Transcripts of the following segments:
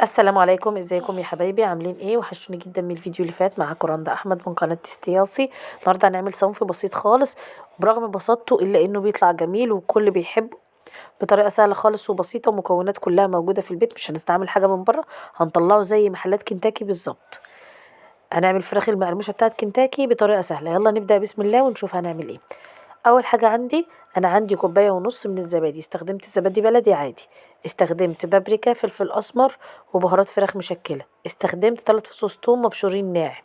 السلام عليكم، ازيكم يا حبايبي؟ عاملين ايه؟ وحشوني جدا من الفيديو اللي فات. معاكم رندا احمد من قناه تستيلسي. النهارده هنعمل صنف بسيط خالص، برغم بساطته الا انه بيطلع جميل والكل بيحبه بطريقه سهله خالص وبسيطه، ومكونات كلها موجوده في البيت، مش هنستعمل حاجه من بره. هنطلعه زي محلات كنتاكي بالظبط. هنعمل فراخ المقرمشه بتاعت كنتاكي بطريقه سهله. يلا نبدا بسم الله ونشوف هنعمل ايه. اول حاجه عندي كوبايه ونص من الزبادي. استخدمت زبادي بلدي عادي، استخدمت بابريكا، فلفل اسمر، وبهارات فراخ مشكله. استخدمت 3 فصوص توم مبشورين ناعم.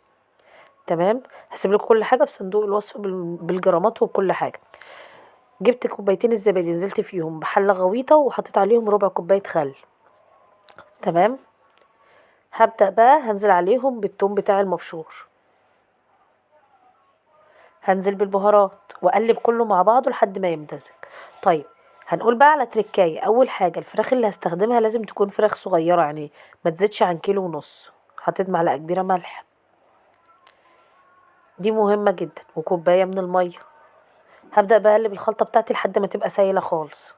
تمام. هسيب لكم كل حاجه في صندوق الوصف بالجرامات وبكل حاجه. جبت كوبايتين الزبادي، نزلت فيهم بحله غويطه وحطيت عليهم ربع كوبايه خل. تمام. هبدأ بقى هنزل عليهم بالثوم بتاع المبشور، هنزل بالبهارات واقلب كله مع بعضه لحد ما يمتزج. طيب، هنقول بقى على تركاية. اول حاجة الفراخ اللي هستخدمها لازم تكون فراخ صغيرة، يعني ما تزيدش عن كيلو ونص. حطيت معلقة كبيرة ملح، دي مهمة جدا، وكوباية من المية. هبدأ بقى اقلب الخلطة بتاعتي لحد ما تبقى سايلة خالص.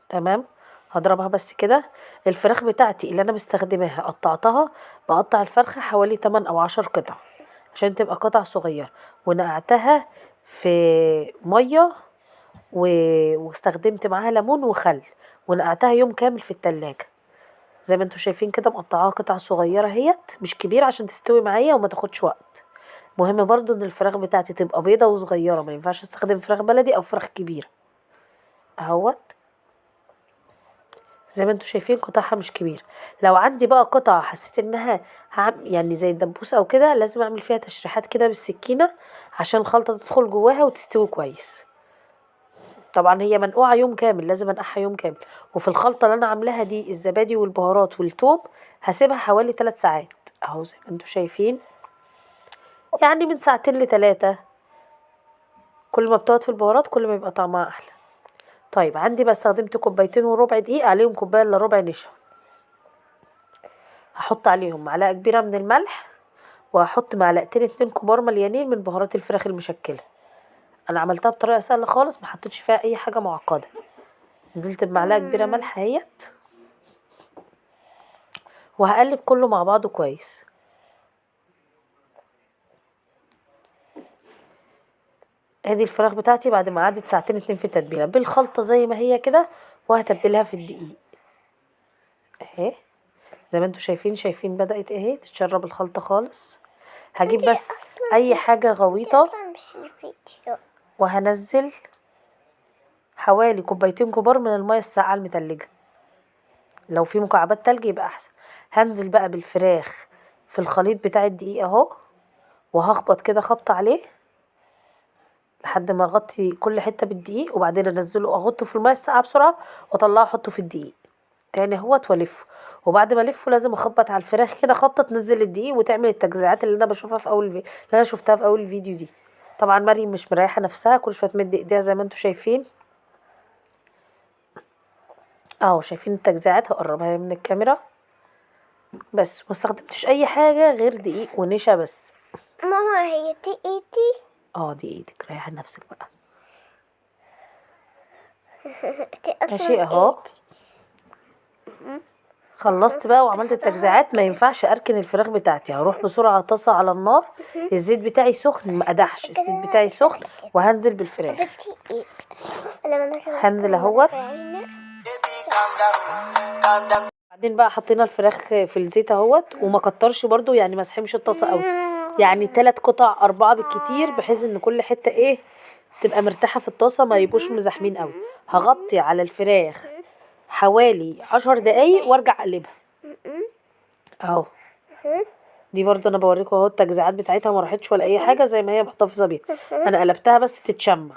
تمام. هضربها بس كده. الفراخ بتاعتي اللي انا مستخدماها قطعتها، بقطع الفرخة حوالي 8 او 10 قطع عشان تبقى قطع صغيرة، ونقعتها في مية واستخدمت معاها ليمون وخل، ونقعتها يوم كامل في التلاجة. زي ما انتوا شايفين كده مقطعاها قطع صغيرة اهيت، مش كبيرة عشان تستوي معايا وما تاخدش وقت. مهم برضو ان الفراخ بتاعتي تبقى بيضة وصغيرة، ما ينفعش استخدم فراخ بلدي او فراخ كبيرة. اهوت زي ما انتوا شايفين قطعها مش كبيرة. لو عندي بقى قطعة حسيت انها يعني زي الدبوس او كده، لازم اعمل فيها تشريحات كده بالسكينة عشان الخلطة تدخل جواها وتستوي كويس. طبعا هي منقوعة يوم كامل، لازم انقعها يوم كامل. وفي الخلطة اللي انا عاملاها دي، الزبادي والبهارات والثوم، هسيبها حوالي 3 ساعات اهو زي ما انتوا شايفين، يعني من ساعتين ل3. كل ما بتقعد في البهارات كل ما يبقى طعمها احلى. طيب، عندي بقى استخدمت كوبايتين وربع دقيق، عليهم كوبايه الا ربع نشا. هحط عليهم معلقه كبيره من الملح، وهحط معلقتين 2 كبار مليانين من بهارات الفراخ المشكله. انا عملتها بطريقه سهله خالص، ما حطيتش فيها اي حاجه معقده. نزلت بمعلقه كبيره ملح اهيت، وهقلب كله مع بعضه كويس. ادي الفراخ بتاعتي بعد ما قعدت ساعتين 2 في التتبيله بالخلطه زي ما هي كده، وهتبلها في الدقيق اهي. زي ما انتوا شايفين بدأت اهي تتشرب الخلطه خالص. هجيب بس اي حاجه غويطه، وهنزل حوالي كوبايتين كبار من الميه الساقعه المتلجه. لو في مكعبات تلج يبقى احسن. هنزل بقى بالفراخ في الخليط بتاع الدقيق اهو، وهخبط كده خبط عليه لحد ما اغطي كل حته بالدقيق، وبعدين انزله اغطه في الميه الساقعه بسرعه، واطلعه احطه في الدقيق تاني اهوت والفه. وبعد ما الفه لازم اخبط على الفراخ كده خبطه تنزل الدقيق وتعمل التجزيعات اللي انا بشوفها في اللي انا شفتها في اول الفيديو دي. طبعا مريم مش مريحه نفسها، كل شويه تمد ايديها زي ما انتوا شايفين اهو. شايفين التجزيعات؟ هقربها من الكاميرا. بس ما استخدمتش اي حاجه غير دقيق ونشا بس. ماما، هي دي ايدي؟ دي ايدك، ريحي نفسك بقى. دي اصلا ماشي اهو. خلصت بقى وعملت التجزيعات. ما ينفعش اركن الفراخ بتاعتي، هروح بسرعه طاسه على النار. الزيت بتاعي سخن، ما قدحش، الزيت بتاعي سخن، وهنزل بالفراخ. هنزل اهوت. بعدين بقى حطينا الفراخ في الزيت اهوت، وما كترش برضو، يعني ما سحمش الطاسه قوي، يعني 3 قطع 4 بالكتير، بحيث ان كل حته ايه تبقى مرتاحه في الطاسه، ما يبقوش مزاحمين قوي. هغطي على الفراخ حوالي 10 دقايق وارجع اقلبها اهو. دي برضو انا بوريكم اهو التجزيعات بتاعتها، ما راحتش ولا اي حاجه، زي ما هي محتفظه بيها. انا قلبتها بس تتشمع.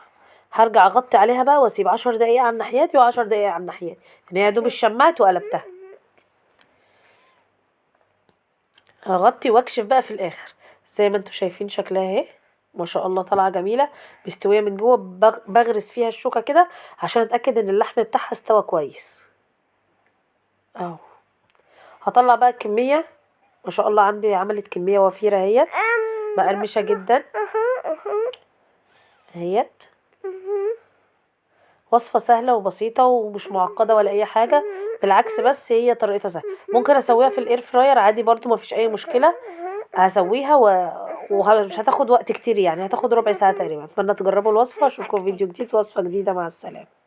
هرجع اغطي عليها بقى واسيب 10 دقايق على الناحيه دي و10 دقايق على الناحيه دي، يعني يا دوب اتشمعت وقلبتها. هغطي واكشف بقى في الاخر. زي ما انتوا شايفين شكلها اهي، ما شاء الله طالعه جميله مستويه من جوه. بغرس فيها الشوكه كده عشان اتاكد ان اللحم بتاعها استوى كويس اهو. هطلع بقى الكميه. ما شاء الله عندي عملت كميه وفيره اهيت، مقرمشه جدا اهيت. وصفة سهلة وبسيطة ومش معقدة ولا اي حاجة، بالعكس بس هي طريقتها سهلة. ممكن اسويها في الاير فراير عادي برضو مفيش اي مشكلة. هسويها ومش هتاخد وقت كتير، يعني هتاخد ربع ساعة تقريبا. اتمنى تجربوا الوصفة. اشوفكم في فيديو جديد وصفة جديدة. مع السلامة.